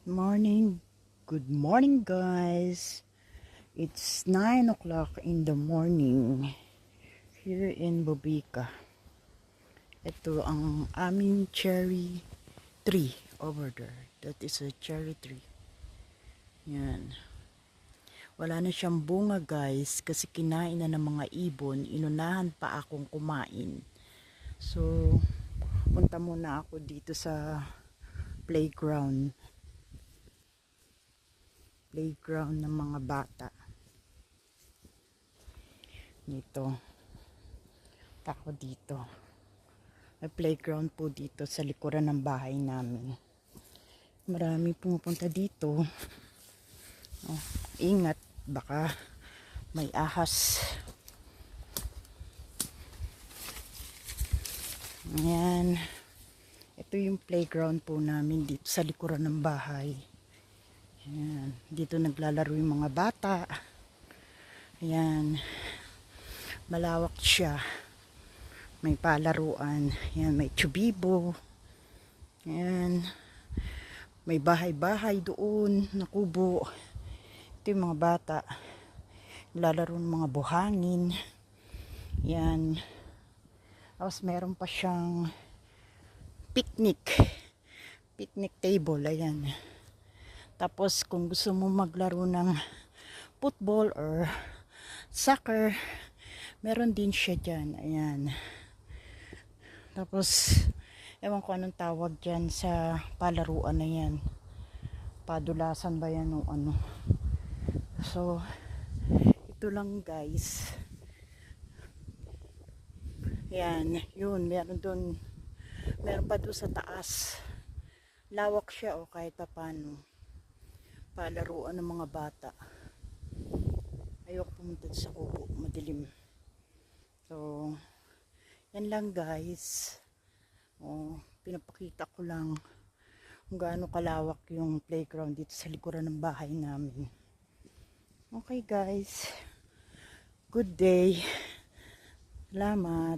Morning. Good morning, guys. It's 9 o'clock in the morning here in Bobika. Ito ang aming cherry tree over there. That is a cherry tree. Yan. Wala na siyang bunga, guys, kasi kinain na ng mga ibon. Inunahan pa akong kumain. So, punta muna ako dito sa playground ng mga bata. Dito. Ako dito. May playground po dito sa likuran ng bahay namin. Marami pumupunta dito. Oh, ingat, baka may ahas. Ayan. Ito yung playground po namin dito sa likuran ng bahay. Ayan. Dito naglalaro yung mga bata. Ayan. Malawak siya. May palaruan. Ayan, may chubibo. Ayan. May bahay-bahay doon na kubo. Ito yung mga bata. Naglalaro ng mga buhangin. Ayan. Tapos meron pa siyang picnic table. Ayan. Tapos kung gusto mo maglaro ng football or soccer, meron din siya dyan. Ayan. Tapos ewan ko anong tawag dyan sa palaruan na yan. Padulasan ba yan o ano. So ito lang, guys. Ayan. Yun. Meron pa doon sa taas. Lawak siya o kahit pa paano. Palaruan ng mga bata. Ayoko pumunta sa kubo, madilim. So, yan lang, guys. Pinapakita ko lang kung gaano kalawak yung playground dito sa likuran ng bahay namin. Okay, guys. Good day. Salamat.